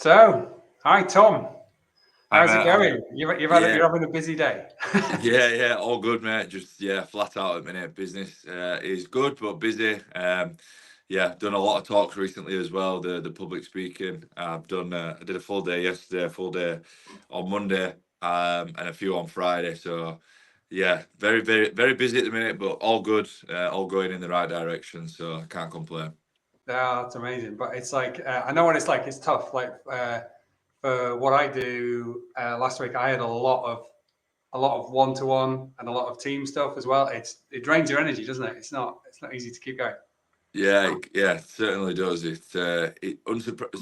So, hi Tom. Hi How's it mate, how going? You're yeah, having a busy day. yeah, all good mate. Just flat out at the minute. Business is good but busy. Done a lot of talks recently as well. The public speaking. I did a full day yesterday, a full day on Monday, and a few on Friday. So yeah, very busy at the minute, but all good. All going in the right direction. So I can't complain. Yeah, that's amazing. But it's like I know what it's like. It's tough. Like for what I do, last week I had a lot of one to one and a lot of team stuff as well. It drains your energy, doesn't it? It's not easy to keep going. Yeah, it certainly does. It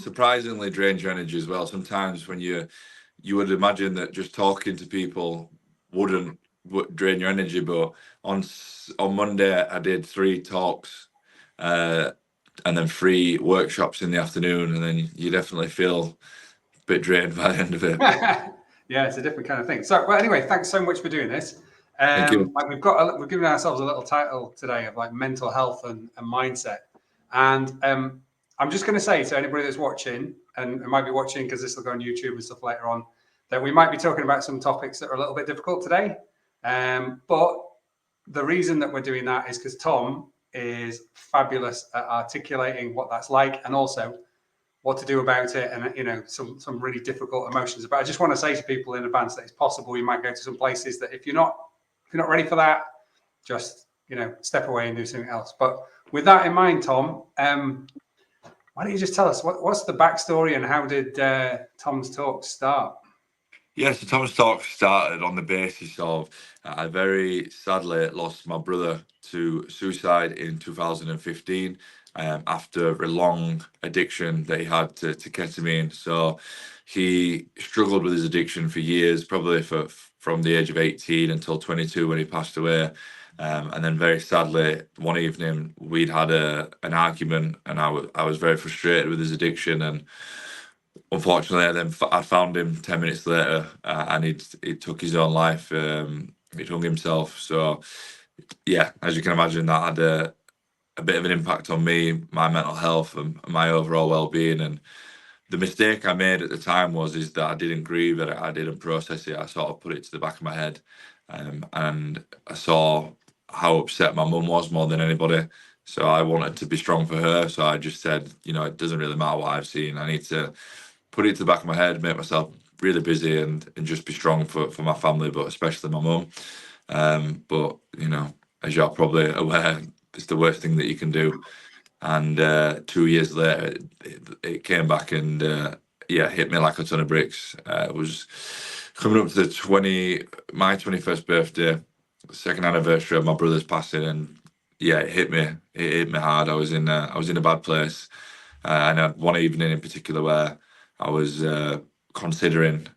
surprisingly drains your energy as well. Sometimes when you would imagine that just talking to people would drain your energy, but on Monday I did 3 talks, uh, and then 3 workshops in the afternoon, and then you definitely feel a bit drained by the end of it. Yeah, it's a different kind of thing. So, well, anyway, thanks so much for doing this. Thank you. Like we've given ourselves a little title today of like mental health and mindset. And I'm just going to say to anybody that's watching and might be watching because this will go on YouTube and stuff later on, that we might be talking about some topics that are a little bit difficult today. But the reason that we're doing that is because Tom is fabulous at articulating what that's like and also what to do about it, and some really difficult emotions. But I just want to say to people in advance that it's possible you might go to some places that if you're not ready for that, just step away and do something else. But with that in mind, Tom, why don't you just tell us what's the backstory and how did Tom's talk start? Yeah, so Thomas Talk started on the basis of I very sadly lost my brother to suicide in 2015, after a long addiction that he had to ketamine. So he struggled with his addiction for years, probably from the age of 18 until 22 when he passed away. And then very sadly, one evening we'd had an argument, and I was very frustrated with his addiction, and unfortunately, I found him 10 minutes later, and he took his own life. He'd hung himself. So yeah, as you can imagine, that had a bit of an impact on me, my mental health, and my overall well-being. And the mistake I made at the time is that I didn't grieve it. I didn't process it. I sort of put it to the back of my head, and I saw how upset my mum was more than anybody. So I wanted to be strong for her. So I just said, it doesn't really matter what I've seen. I need to put it to the back of my head, make myself really busy, and just be strong for my family, but especially my mum. But as you're probably aware, it's the worst thing that you can do. And 2 years later, it came back and hit me like a ton of bricks. It was coming up to my 21st birthday, second anniversary of my brother's passing, and yeah, it hit me. It hit me hard. I was in a bad place, and I had one evening in particular where I was considering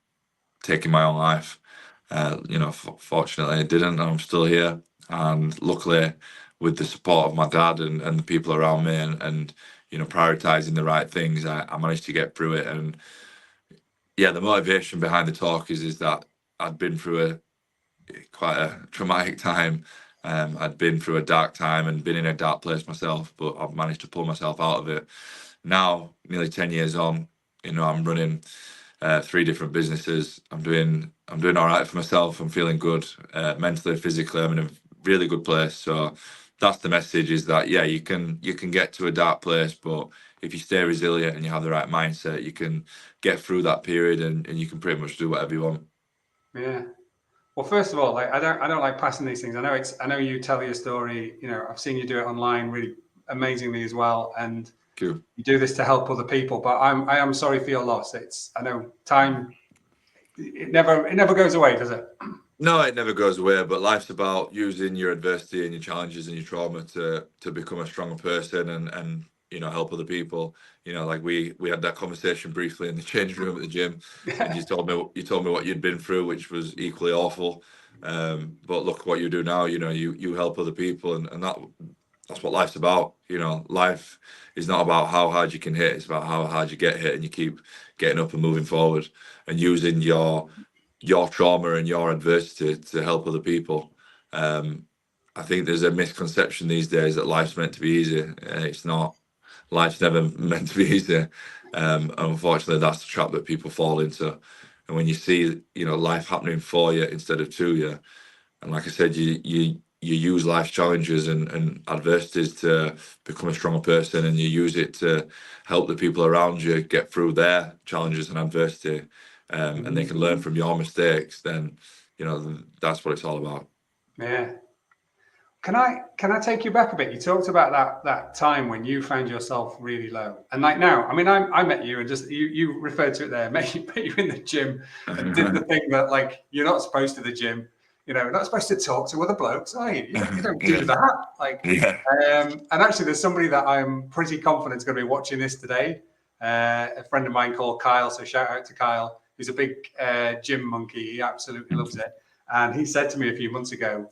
taking my own life. Fortunately, I didn't. I'm still here, and luckily, with the support of my dad and the people around me, and prioritizing the right things, I managed to get through it. And yeah, the motivation behind the talk is that I'd been through quite a traumatic time. I'd been through a dark time and been in a dark place myself, but I've managed to pull myself out of it. Now, nearly 10 years on, I'm running 3 different businesses. I'm doing all right for myself. I'm feeling good, mentally, physically. I'm in a really good place. So that's the message: is that yeah, you can get to a dark place, but if you stay resilient and you have the right mindset, you can get through that period, and you can pretty much do whatever you want. Yeah. Well, first of all, like I don't like passing these things. I know you tell your story. I've seen you do it online really amazingly as well, and Cool. you do this to help other people. But I am sorry for your loss. I know time it never goes away, does it? No, it never goes away, but life's about using your adversity and your challenges and your trauma to become a stronger person, and help other people. Like we had that conversation briefly in the changing room at the gym, and you told me what you'd been through, which was equally awful. But look what you do now. You help other people, and that's what life's about. Life is not about how hard you can hit; it's about how hard you get hit, and you keep getting up and moving forward, and using your trauma and your adversity to help other people. I think there's a misconception these days that life's meant to be easy. It's not. life's never meant to be easy. And unfortunately, that's the trap that people fall into. And when you see, life happening for you instead of to you, and like I said, you use life's challenges and adversities to become a stronger person, and you use it to help the people around you get through their challenges and adversity, and they can learn from your mistakes. Then, that's what it's all about. Yeah. Can I take you back a bit? You talked about that time when you found yourself really low, and like now, I mean, I met you and just you referred to it there, met you in the gym and did the thing that like you're not supposed to the gym, you're not supposed to talk to other blokes, are you? You don't do Yeah, that. Like, yeah. and actually, there's somebody that I'm pretty confident is going to be watching this today. A friend of mine called Kyle, so shout out to Kyle. He's a big gym monkey. He absolutely loves it. And he said to me a few months ago,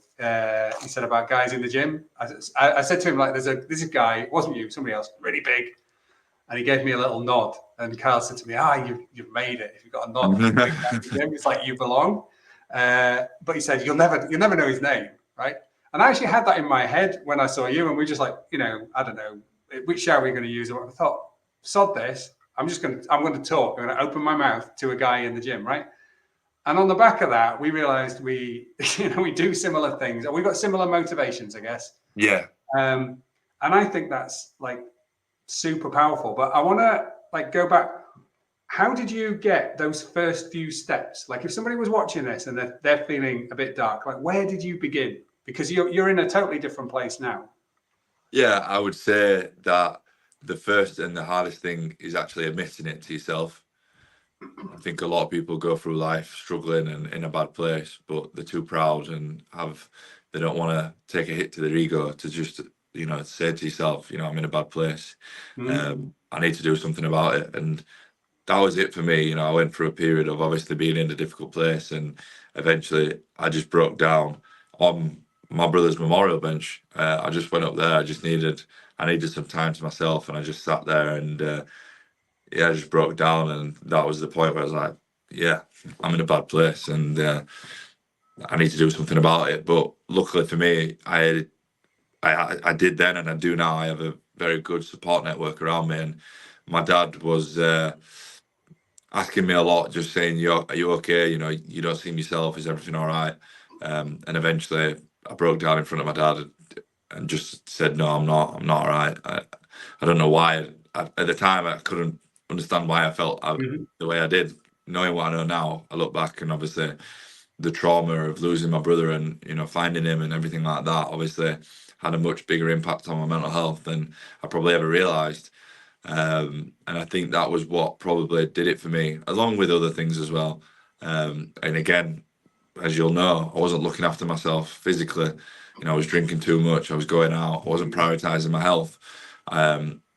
he said about guys in the gym. I said to him, like, there's a guy, it wasn't you, somebody else, really big. And he gave me a little nod. And Kyle said to me, you've made it. If you've got a nod from a big guy in the gym, it's like you belong. But he said, you'll never know his name, right? And I actually had that in my head when I saw you. And we just like, I don't know, which shower we're going to use. I thought, sod this. I'm going to talk. I'm going to open my mouth to a guy in the gym, right? And on the back of that, we realized we do similar things, and we've got similar motivations, I guess. Yeah. And I think that's like super powerful. But I want to like go back. How did you get those first few steps? Like, if somebody was watching this and they're feeling a bit dark, like, where did you begin? Because you're in a totally different place now. Yeah, I would say that the first and the hardest thing is actually admitting it to yourself. I think a lot of people go through life struggling and in a bad place, but they're too proud and they don't want to take a hit to their ego to just, say to yourself, I'm in a bad place. I need to do something about it. And that was it for me. I went through a period of obviously being in a difficult place, and eventually I just broke down on my brother's memorial bench. I just went up there. I needed some time to myself, and I just sat there and yeah, I just broke down, and that was the point where I was like, yeah, I'm in a bad place, and I need to do something about it. But luckily for me, I did then, and I do now. I have a very good support network around me, and my dad was asking me a lot, just saying, "Are you okay? You don't seem yourself. Is everything all right?" And eventually, I broke down in front of my dad and just said, "No, I'm not. I'm not all right. I don't know why." At the time, I couldn't understand why I felt the way I did. Knowing what I know now, I look back, and obviously the trauma of losing my brother and finding him and everything like that obviously had a much bigger impact on my mental health than I probably ever realised. And I think that was what probably did it for me, along with other things as well. And again, as you'll know, I wasn't looking after myself physically. I was drinking too much. I was going out. I wasn't prioritizing my health,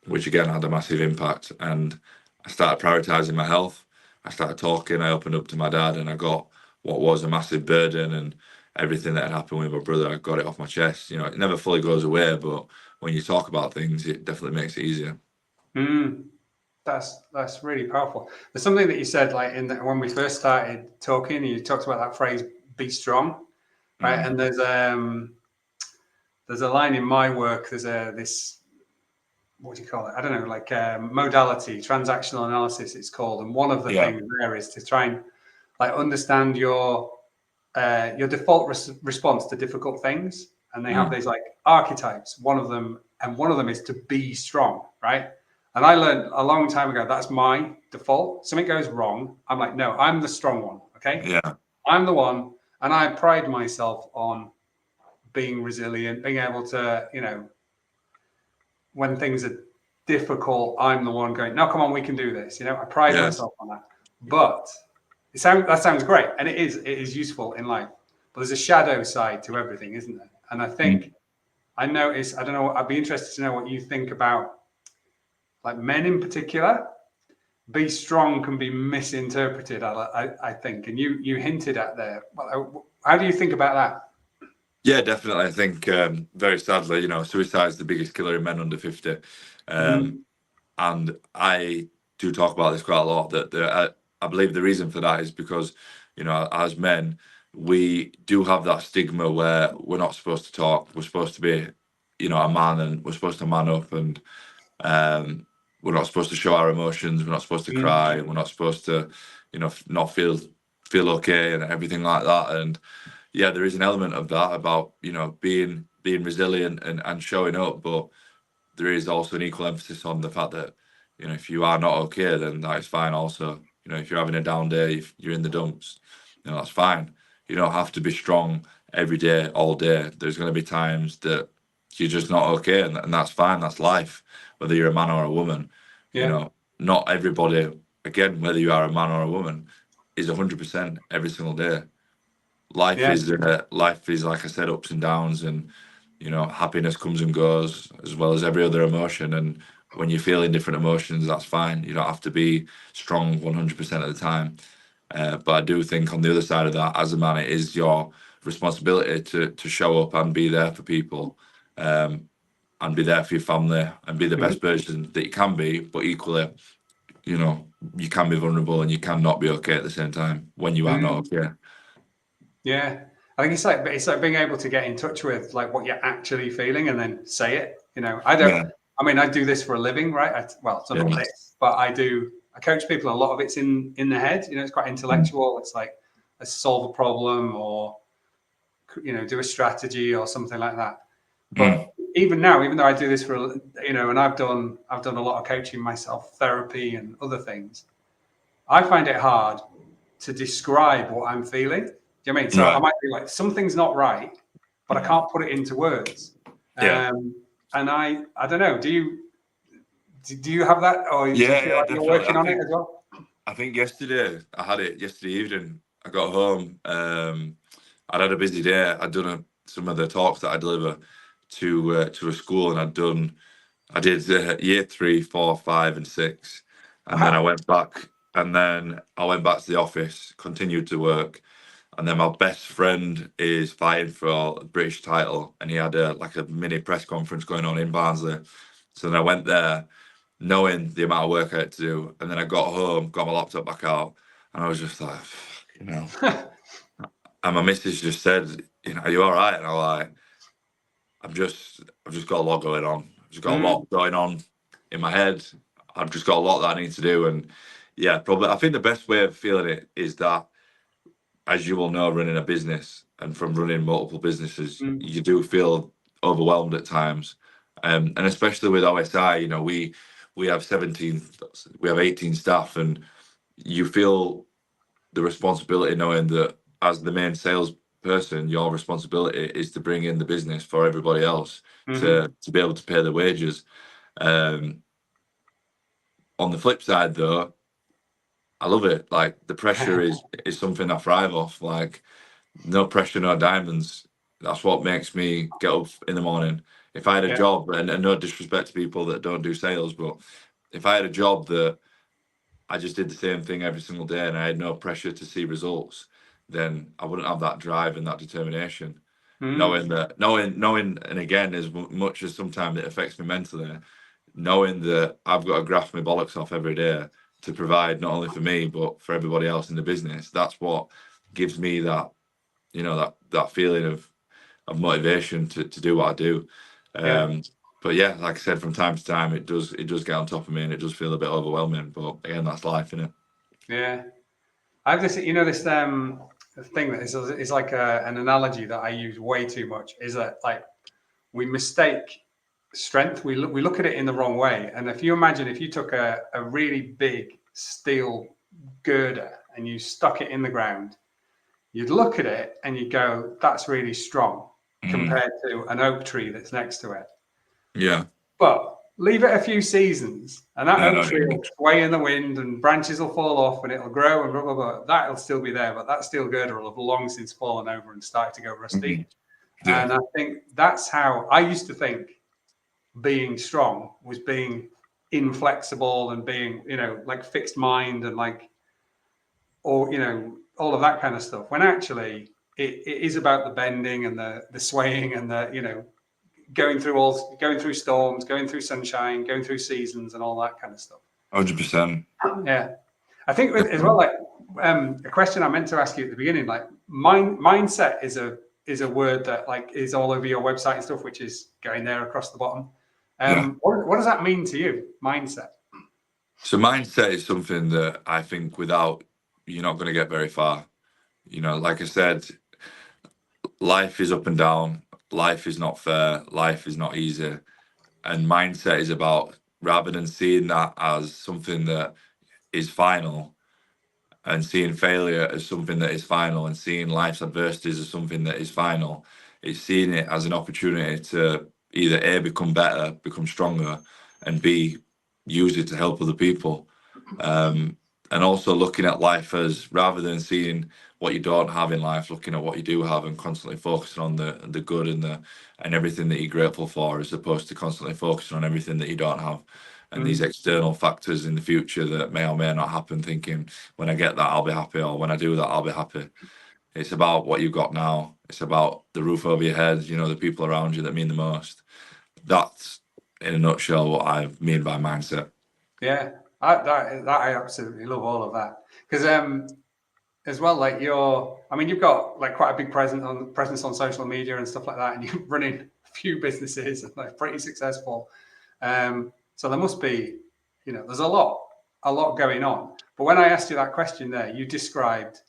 which again had a massive impact. And I started prioritizing my health. I started talking. I opened up to my dad, and I got what was a massive burden and everything that had happened with my brother. I got it off my chest. It never fully goes away, but when you talk about things, it definitely makes it easier. That's really powerful. There's something that you said, like when we first started talking, you talked about that phrase "be strong," right? And there's a line in my work. There's this, what do you call it? I don't know, like modality, transactional analysis it's called. And one of the things there is to try and like understand your default response to difficult things. And they have these like archetypes. One of them is to be strong, right? And I learned a long time ago that's my default. Something goes wrong, I'm like, no, I'm the strong one. Okay, Yeah. I'm the one, and I pride myself on being resilient, being able to, when things are difficult, I'm the one going, no, come on, we can do this. I pride myself on that. But that sounds great, and it is useful in life. But there's a shadow side to everything, isn't there? And I think I notice, I don't know, I'd be interested to know what you think about like men in particular. Be strong can be misinterpreted, I think, and you hinted at there. How do you think about that? Yeah, definitely. I think very sadly, suicide is the biggest killer in men under 50. And I do talk about this quite a lot, that I believe the reason for that is because, as men, we do have that stigma where we're not supposed to talk. We're supposed to be, a man, and we're supposed to man up. And We're not supposed to show our emotions. We're not supposed to cry. We're not supposed to, not feel okay and everything like that. And yeah, there is an element of that about being resilient and showing up, but there is also an equal emphasis on the fact that if you are not okay, then that is fine. Also, if you're having a down day, if you're in the dumps, that's fine. You don't have to be strong every day, all day. There's going to be times that you're just not okay, and that's fine. That's life. Whether you're a man or a woman, Yeah. not everybody. Again, whether you are a man or a woman, is 100% every single day. Life Yeah. is like I said, ups and downs, and happiness comes and goes as well as every other emotion. And when you're feeling different emotions, that's fine. You don't have to be strong 100% of the time. But I do think on the other side of that, as a man, it is your responsibility to show up and be there for people, and be there for your family, and be the best version that you can be. But equally, you can be vulnerable and you cannot be okay at the same time when you are not okay. Yeah. I think it's like being able to get in touch with like what you're actually feeling and then say it. I do this for a living, right? It's not this, but I coach people. A lot of it's in the head. It's quite intellectual. It's like let's solve a problem or do a strategy or something like that. But even now, even though I do this for and I've done a lot of coaching myself, therapy and other things, I find it hard to describe what I'm feeling. Do you know what I mean? So I Right. might be like, something's not right, but I can't put it into words. Yeah. And I don't know. Do you have that, or do you feel Yeah, like you're definitely. working on it as well? I think yesterday I had it yesterday evening. I got home. I'd had a busy day. I'd done some of the talks that I deliver to a school, and I did year 3, 4, 5, and 6, and then I Wow. went back, to the office, continued to work, and then my best friend is fighting for a British title, and he had a mini press conference going on in Barnsley. So then I went there, knowing the amount of work I had to do, and then I got home, got my laptop back out, and I was just like, and my missus just said, are you all right? And I was like, I've just got a lot going on. I've just got a lot going on in my head. I've just got a lot that I need to do. And yeah, probably I think the best way of feeling it is that, as you will know, running a business and from running multiple businesses, you do feel overwhelmed at times. And especially with OSI, we have 18 staff, and you feel the responsibility knowing that as the main salesperson, your responsibility is to bring in the business for everybody else to be able to pay the wages. On the flip side, though, I love it. Like the pressure is something I thrive off. Like no pressure, no diamonds. That's what makes me get up in the morning. If I had a Yeah. job, and no disrespect to people that don't do sales, but if I had a job that I just did the same thing every single day and I had no pressure to see results, then I wouldn't have that drive and that determination. Knowing, and again, as much as sometimes it affects me mentally, knowing that I've got to graft my bollocks off every day to provide not only for me but for everybody else in the business. That's what gives me that, that feeling of motivation to do what I do. Yeah. But yeah, like I said, from time to time, it does get on top of me, and it does feel a bit overwhelming. But again, that's life, isn't it? Yeah. I have this, this thing that is like an analogy that I use way too much. Is that like we mistake strength. We look at it in the wrong way. And if you imagine if you took a really big steel girder and you stuck it in the ground, you'd look at it and you'd go, "That's really strong," compared to an oak tree that's next to it. Yeah. But leave it a few seasons, and that Yeah, oak no, tree will sway in the wind, and branches will fall off, and it'll grow, and blah blah blah. That'll still be there, but that steel girder will have long since fallen over and started to go rusty. yeah, And I think that's how I used to think being strong was being inflexible and being, like fixed mind and like, or all of that kind of stuff. When actually it is about the bending and the swaying and the going through storms, going through sunshine, going through seasons, and all that kind of stuff. 100%. Yeah, I think as well, like a question I meant to ask you at the beginning, like mindset is a word that like is all over your website and stuff, which is going there across the bottom. Yeah. What does that mean to you? Mindset. So mindset is something that I think without, you're not going to get very far. You know, like I said, life is up and down. Life is not fair. Life is not easy. And mindset is about, rather than seeing that as something that is final, and seeing failure as something that is final, and seeing life's adversities as something that is final, it's seeing it as an opportunity to either A, become better, become stronger, and B, use it to help other people. Um, and also looking at life as, rather than seeing what you don't have in life, looking at what you do have and constantly focusing on the good and everything that you're grateful for, as opposed to constantly focusing on everything that you don't have and these Mm, external factors in the future that may or may not happen, thinking when I get that I'll be happy, or when I do that I'll be happy. It's about what you've got now. It's about the roof over your head, you know, the people around you that mean the most. That's, in a nutshell, what I mean by mindset. yeah, I absolutely love all of that because as well, like I mean, you've got like quite a big presence on social media and stuff like that, and you're running a few businesses and they're pretty successful. So there must be, there's a lot going on. But when I asked you that question there, you described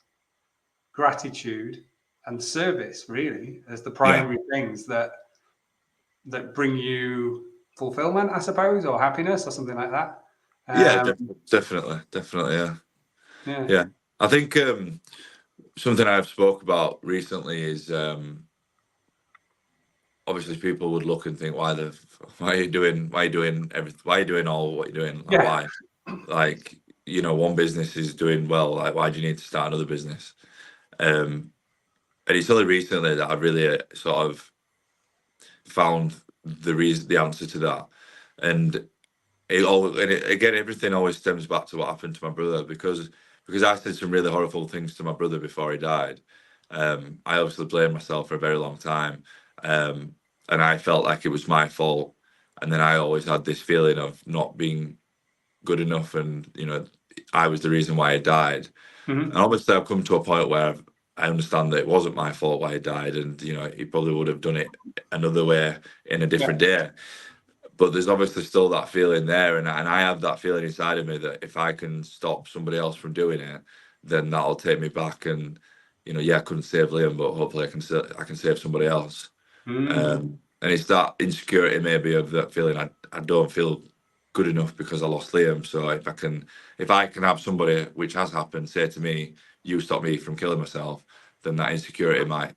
gratitude and service really as the Yeah. primary things that bring you fulfillment, I suppose, or happiness or something like that. Yeah, Um, definitely, yeah. yeah, Yeah. I think something I've spoke about recently is obviously people would look and think, why are you doing everything, why are you doing all what you're doing? Like, yeah. why? Like, you know, one business is doing well, like why do you need to start another business? Um and it's only recently that I've really sort of found the answer to that. And again, everything always stems back to what happened to my brother, because I said some really horrible things to my brother before he died. I obviously blamed myself for a very long time, um, and I felt like it was my fault. And then I always had this feeling of not being good enough, and you know, I was the reason why he died. And Mhm. obviously, I've come to a point where I understand that it wasn't my fault why he died, and you know, he probably would have done it another way in a Yeah. different day. But there's obviously still that feeling there, and I have that feeling inside of me that if I can stop somebody else from doing it, then that'll take me back. And you know, yeah, I couldn't save Liam, but hopefully I can save somebody else. Mm. And it's that insecurity maybe of that feeling I don't feel good enough because I lost Liam. So if I can have somebody, which has happened, say to me, "You stop me from killing myself," then that insecurity might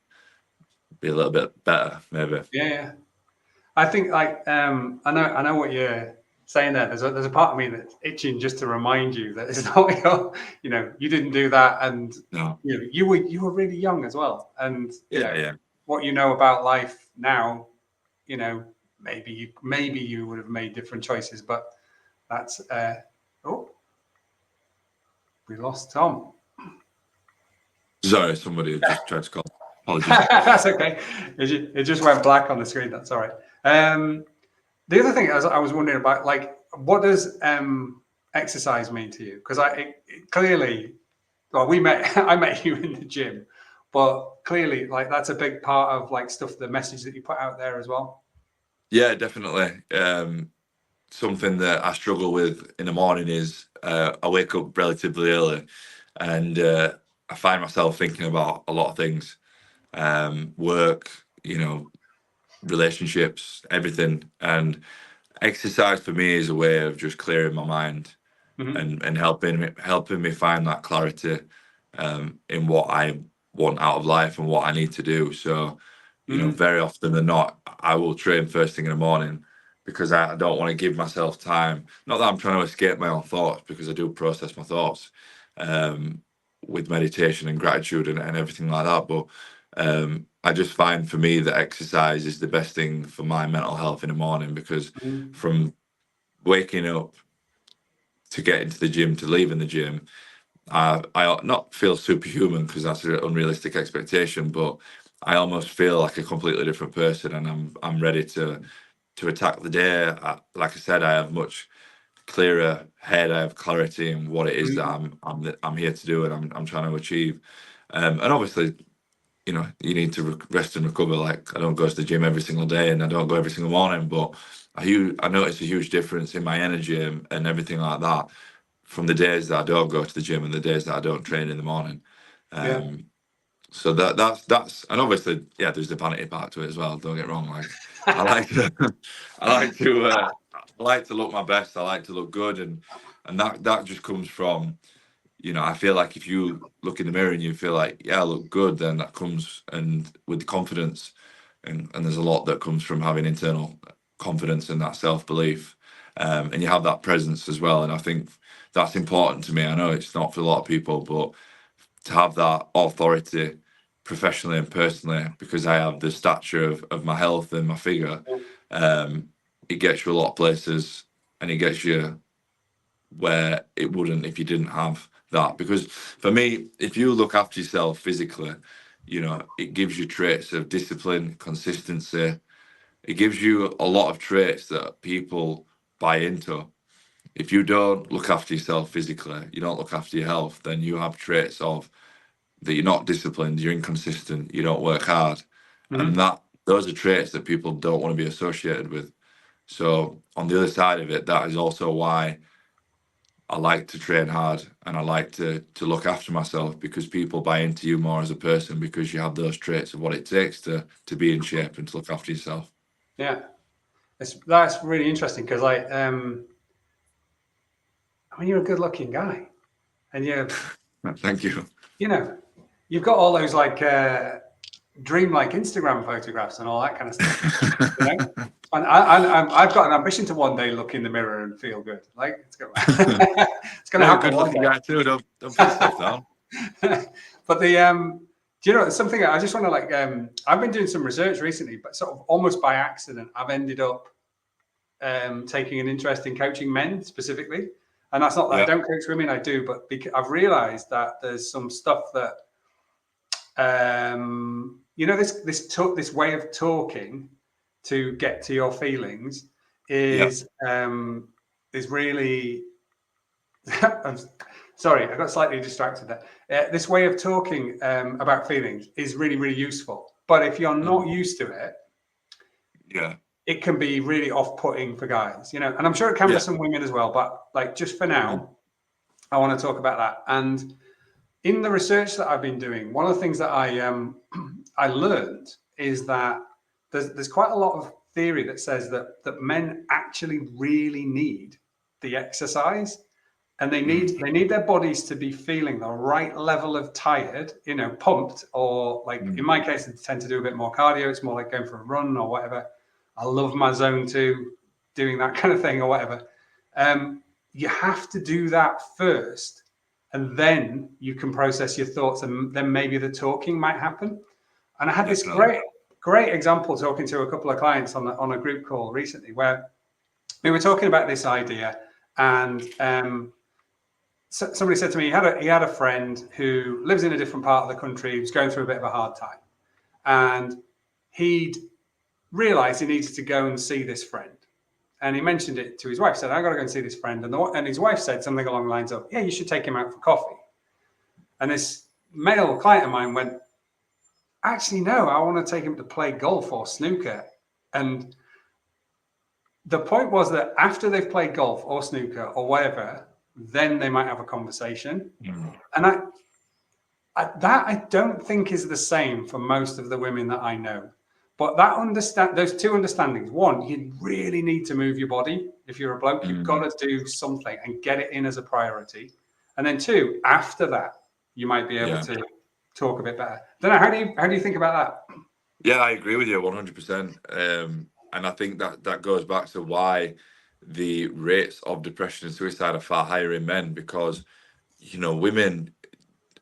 be a little bit better, maybe. Yeah, yeah. I think like I know what you're saying there. There's a part of me that's itching just to remind you that it's not you didn't do that, and No. you were really young as well, and Yeah, yeah. what you know about life now, you know maybe you would have made different choices, but that's oh, we lost Tom. Sorry, somebody had just tried to call. Apologies. That's okay. It just went black on the screen. That's all right. The other thing I was wondering about, like, what does exercise mean to you? Because clearly, well, I met you in the gym, but clearly, like, that's a big part of like stuff, the message that you put out there as well. Yeah, definitely. Something that I struggle with in the morning is I wake up relatively early, and I find myself thinking about a lot of things, work, you know, relationships, everything. And exercise for me is a way of just clearing my mind Hmm. and helping me find that clarity in what I want out of life and what I need to do. So, you know, Mm. very often than not, I will train first thing in the morning because I don't want to give myself time. Not that I'm trying to escape my own thoughts, because I do process my thoughts um, with meditation and gratitude and everything like that. But I just find for me that exercise is the best thing for my mental health in the morning, because Mm. from waking up to getting to the gym to leaving the gym, I not feel superhuman, because that's an unrealistic expectation, but I almost feel like a completely different person, and I'm ready to attack the day. Like I said, I have much clearer head. I have clarity in what it is that Mm. I'm here to do, and I'm trying to achieve. And obviously, you need to rest and recover. Like, I don't go to the gym every single day, and I don't go every single morning, but I notice a huge difference in my energy and everything like that from the days that I don't go to the gym and the days that I don't train in the morning. Yeah. So that's and obviously, yeah, there's the vanity part to it as well. Don't get wrong. Like, I like to I like to look my best. I like to look good, and that just comes from, I feel like if you look in the mirror and you feel like, yeah, I look good, then that comes and with confidence, and there's a lot that comes from having internal confidence and that self-belief, and you have that presence as well. And I think that's important to me. I know it's not for a lot of people, but to have that authority professionally and personally, because I have the stature of my health and my figure, it gets you a lot of places, and it gets you where it wouldn't if you didn't have that. Because for me, if you look after yourself physically, it gives you traits of discipline, consistency. It gives you a lot of traits that people buy into. If you don't look after yourself physically, you don't look after your health, then you have traits of that you're not disciplined, you're inconsistent, you don't work hard. And Hmm. those are traits that people don't want to be associated with. So on the other side of it, that is also why I like to train hard, and I like to look after myself, because people buy into you more as a person because you have those traits of what it takes to be in shape and to look after yourself. Yeah. That's really interesting because, like, I mean, you're a good-looking guy, and Thank you. you know, you've got all those like dreamlike Instagram photographs and all that kind of stuff. You know, and I've got an ambition to one day look in the mirror and feel good. Like it's going to You're a happen good one looking day. guy too. Don't put yourself down. But do you know something? I just want to like, I've been doing some research recently, but sort of almost by accident, I've ended up taking an interest in coaching men specifically. And that's not that I Yeah. don't coach women, I do, but I've realized that there's some stuff that, this way of talking to get to your feelings Yeah. is really. I'm sorry, I got slightly distracted there. This way of talking about feelings is really, really useful. But if you're not Mhm. used to it, Yeah. it can be really off-putting for guys, and I'm sure it can for Yeah. some women as well. But like, just for Mhm. now, I want to talk about that. And in the research that I've been doing, one of the things that I learned is that there's quite a lot of theory that says that men actually really need the exercise, and they need Mm. they need their bodies to be feeling the right level of tired, pumped, or like in Mm. my case, I tend to do a bit more cardio. It's more like going for a run or whatever. I love my zone two, doing that kind of thing or whatever. You have to do that first, and then you can process your thoughts, and then maybe the talking might happen. And I had this Definitely. great example talking to a couple of clients on a group call recently, where we were talking about this idea, and somebody said to me he had a friend who lives in a different part of the country. He was going through a bit of a hard time, and he'd realized he needed to go and see this friend. And he mentioned it to his wife. Said, "I got to go and see this friend." And his wife said something along the lines of, "Yeah, you should take him out for coffee." And this male client of mine went, "Actually, no, I want to take him to play golf or snooker." And the point was that after they've played golf or snooker or whatever, then they might have a conversation. Mm. And I don't think is the same for most of the women that I know. But those two understandings. One, you really need to move your body. If you're a bloke, you've got Mm. to do something and get it in as a priority. And then two, after that, you might be able Yeah. to talk a bit better. Don't know, how do you think about that? Yeah, I agree with you 100%. And I think that goes back to why the rates of depression and suicide are far higher in men, because, women,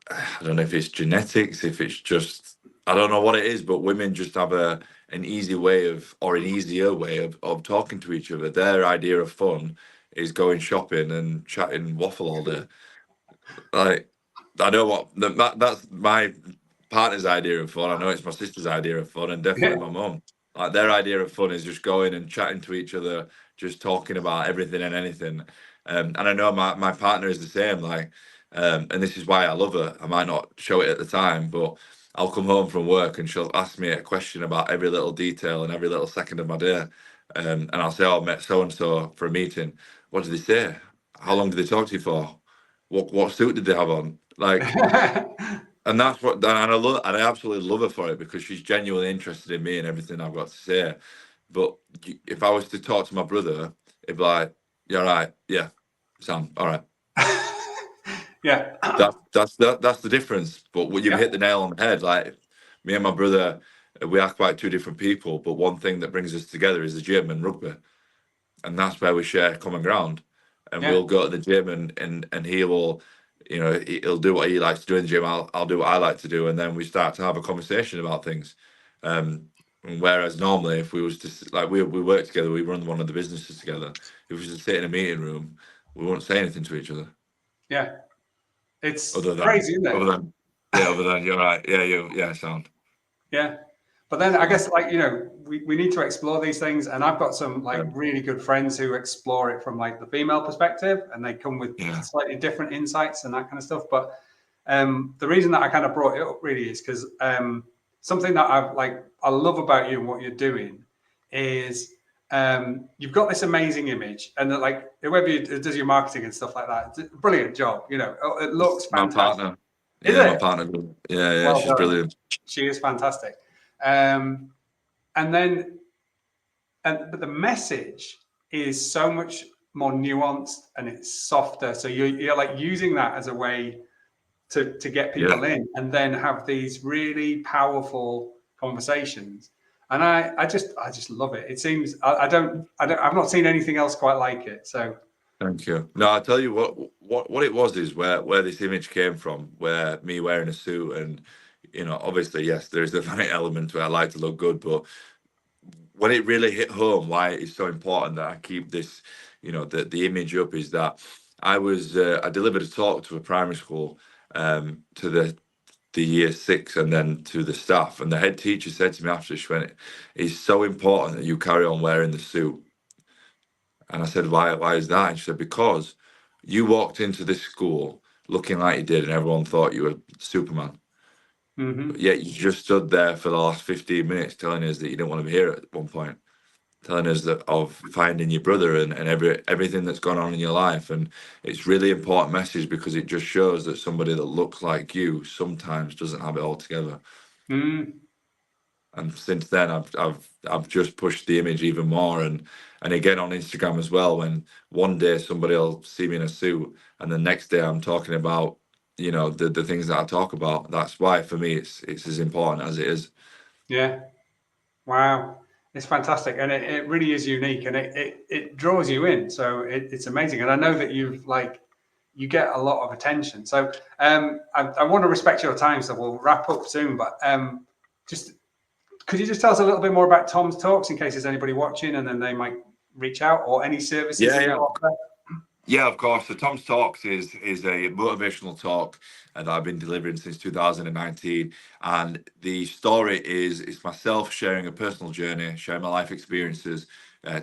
I don't know if it's genetics, if it's just, I don't know what it is, but women just have an easy way or an easier way of talking to each other. Their idea of fun is going shopping and chatting waffle all day. Like, I know that's my partner's idea of fun. I know it's my sister's idea of fun, and Yeah. definitely my mum. Like, their idea of fun is just going and chatting to each other, just talking about everything and anything. And I know my partner is the same. Like, and this is why I love her. I might not show it at the time, but I'll come home from work and she'll ask me a question about every little detail and every little second of my day. And I'll say, "Oh, I met so and so for a meeting. What did they say? How long did they talk to you for? What suit did they have on?" Like, and that's what, and I love, and I absolutely love her for it, because she's genuinely interested in me and everything I've got to say. But if I was to talk to my brother, it'd be like, "You're right, yeah, Sam, all right." Yeah. That's the difference. But you've Yeah. hit the nail on the head. Like, me and my brother, we are quite two different people, but one thing that brings us together is the gym and rugby, and that's where we share common ground. And Yeah. we'll go to the gym, and he will, he'll do what he likes to do in the gym. I'll do what I like to do, and then we start to have a conversation about things. And whereas normally, if we was to like we work together, we run one of the businesses together. If we was to sit in a meeting room, we wouldn't say anything to each other. Yeah. It's Other than, crazy, isn't other it? than, yeah, other than you're right. Yeah, yeah, sound. Yeah. But then I So, guess, like, we need to explore these things. And I've got some like yeah, really good friends who explore it from like the female perspective, and they come with yeah, slightly different insights and that kind of stuff. But the reason that I kind of brought it up really is because something that I love about you and what you're doing is you've got this amazing image, and that, like, whoever does your marketing and stuff like that, it's a brilliant job. It looks it's my fantastic. partner. Is Yeah, my it? partner. Yeah, yeah, Well she's done. brilliant. She is fantastic. Um, and then, but the message is so much more nuanced and it's softer. So you're like using that as a way to get Yeah, people in, and then have these really powerful conversations. And I just love it. It seems I've not seen anything else quite like it. So thank you. No, I tell you what it was is where this image came from, where me wearing a suit, and obviously, yes, there's the funny element where I like to look good, but when it really hit home, why it's so important that I keep this, the image up, is that I delivered a talk to a primary school, to the year six, and then to the staff, and the head teacher said to me after, she went, "It's so important that you carry on wearing the suit." And I said, "Why is that?" And she said, "Because you walked into this school looking like you did, and everyone thought you were Superman. But mhm. yet you just stood there for the last 15 minutes telling us that you didn't want to be here at one point, telling us that of finding your brother, and everything that's gone on in your life." And it's really important message, because it just shows that somebody that looks like you sometimes doesn't have it all together. Mm, And since then, I've just pushed the image even more, and again on Instagram as well. When one day somebody will see me in a suit, and the next day I'm talking about, the things that I talk about. That's why for me it's as important as it is. yeah. Wow, it's fantastic, and it really is unique, and it draws you in. So it's amazing, and I know that you get a lot of attention. So I want to respect your time, so we'll wrap up soon. But just could you just tell us a little bit more about Tom's Talks, in case there's anybody watching, and then they might reach out, or any services Yeah, that you yeah. offer? Yeah, of course. So Tom's Talks is a motivational talk that I've been delivering since 2019, and the story is it's myself sharing a personal journey, sharing my life experiences,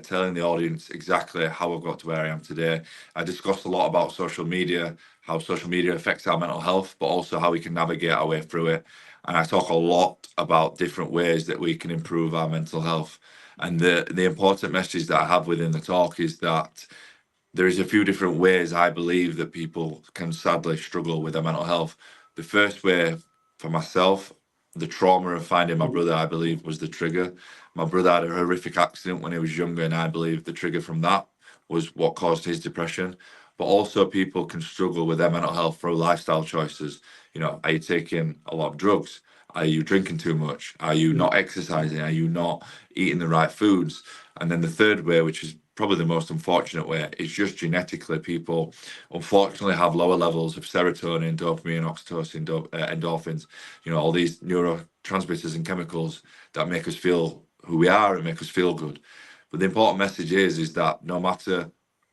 telling the audience exactly how I've got to where I am today. I discussed a lot about social media, how social media affects our mental health, but also how we can navigate our way through it. And I talk a lot about different ways that we can improve our mental health. And the important message that I have within the talk is that there is a few different ways I believe that people can sadly struggle with their mental health. The first way, for myself, the trauma of finding my brother, I believe, was the trigger. My brother had a horrific accident when he was younger, and I believe the trigger from that was what caused his depression. But also, people can struggle with their mental health through lifestyle choices. Are you taking a lot of drugs? Are you drinking too much? Are you not exercising? Are you not eating the right foods? And then the third way, which is probably the most unfortunate way, is just genetically people unfortunately have lower levels of serotonin, dopamine, oxytocin, endorphins, all these neurotransmitters and chemicals that make us feel who we are and make us feel good. But the important message is that no matter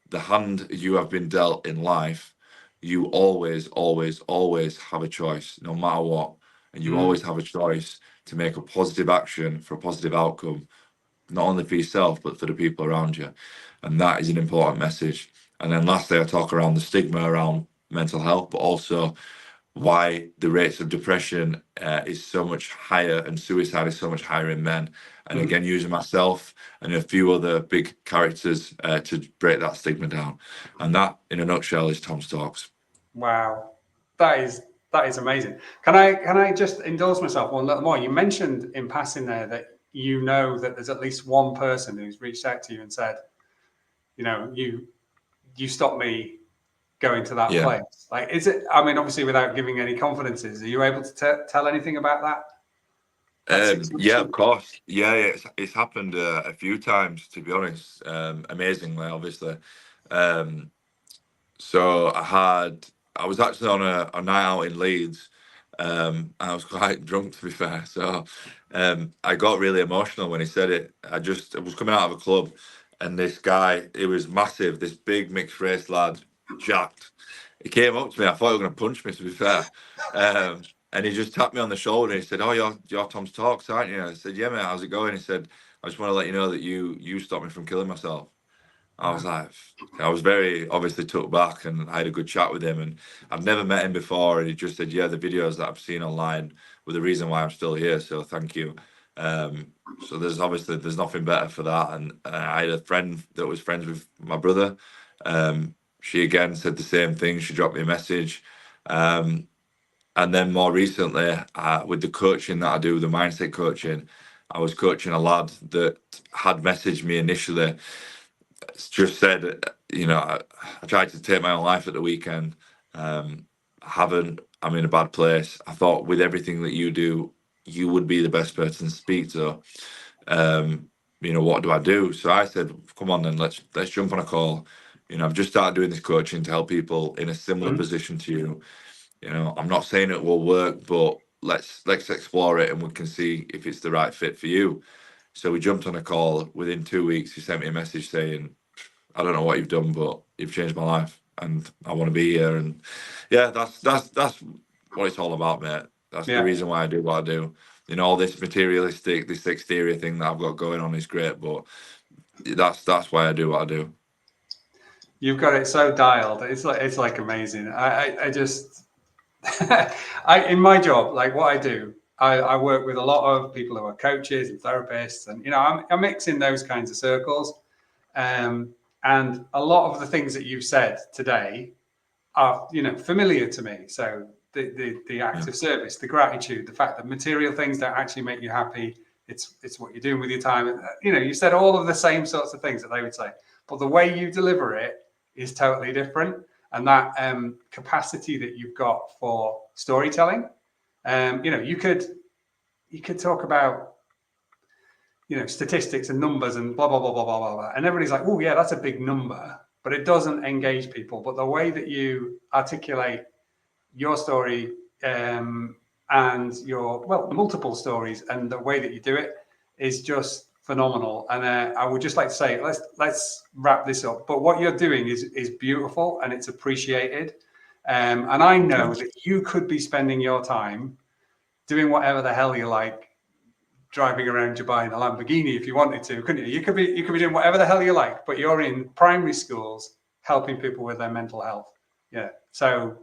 the hand you have been dealt in life, you always, always, always have a choice, no matter what. And you Mm, always have a choice to make a positive action for a positive outcome, not only for yourself, but for the people around you. And that is an important message. And then lastly, I talk around the stigma around mental health, but also why the rates of depression is so much higher and suicide is so much higher in men. And Mhm. again, using myself and a few other big characters to break that stigma down. And that, in a nutshell, is Tom's Talks. Wow, that is amazing. Can I just indulge myself one little more? You mentioned in passing there that you know that there's at least one person who's reached out to you and said, you know, you stopped me going to that Yeah. place. Like, is it? I mean, obviously, without giving any confidences, are you able to tell anything about that? That Yeah, of situation? course. Yeah, it's happened a few times, to be honest. Amazingly, obviously. Um, So I was actually on a night out in Leeds. I was quite drunk, to be fair. So I got really emotional when he said it. I was coming out of a club, and this guy, he was massive, this big mixed race lad, jacked. He came up to me. I thought he was going to punch me, to be fair. And he just tapped me on the shoulder and he said, "Oh, you're Tom's Talks, aren't you?" I said, "Yeah, mate. How's it going?" He said, "I just want to let you know that you stopped me from killing myself." I was Wow. like, I was very obviously took back, and I had a good chat with him. And I've never met him before, and he just said, "Yeah, the videos that I've seen online were the reason why I'm still here. So thank you." So there's nothing better for that. And I had a friend that was friends with my brother. She again said the same thing. She dropped me a message. Um, and then more recently, with the coaching that I do, the mindset coaching, I was coaching a lad that had messaged me initially, just said, I tried to take my own life at the weekend. I haven't. I'm in a bad place. I thought with everything that you do, you would be the best person to speak to. What do I do? So I said, come on then, let's jump on a call. I've just started doing this coaching to help people in a similar Mhm. position to you. I'm not saying it will work, but let's explore it and we can see if it's the right fit for you. So we jumped on a call. Within 2 weeks, he sent me a message saying, "I don't know what you've done, but you've changed my life, and I want to be here." And yeah, that's what it's all about, mate. That's the Yeah. reason why I do what I do. All this materialistic, this exterior thing that I've got going on is great, but that's why I do what I do. You've got it so dialed. It's like amazing. I just in my job, like what I do, I work with a lot of people who are coaches and therapists, and I mix in those kinds of circles. Um, and a lot of the things that you've said today are familiar to me. So the act Yeah, of service, the gratitude, the fact that material things don't actually make you happy. It's what you're doing with your time. You said all of the same sorts of things that they would say, but the way you deliver it is totally different. And that capacity that you've got for storytelling, you could talk about statistics and numbers and blah blah blah blah blah blah, blah. And everybody's like, oh yeah, that's a big number, but it doesn't engage people. But the way that you articulate your story, and your multiple stories, and the way that you do it is just phenomenal. And I would just like to say, let's wrap this up. But what you're doing is beautiful and it's appreciated. And I know cheers. that you could be spending your time doing whatever the hell you like, driving around Dubai in a Lamborghini if you wanted to, couldn't you? You could be doing whatever the hell you like, but you're in primary schools helping people with their mental health. Yeah. So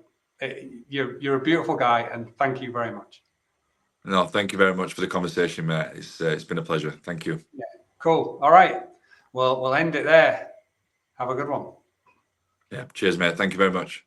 you're a beautiful guy, and thank you very much. No, thank you very much for the conversation, mate. It's been a pleasure. Thank you. Yeah. Cool. All right. Well, we'll end it there. Have a good one. Yeah, cheers, mate. Thank you very much.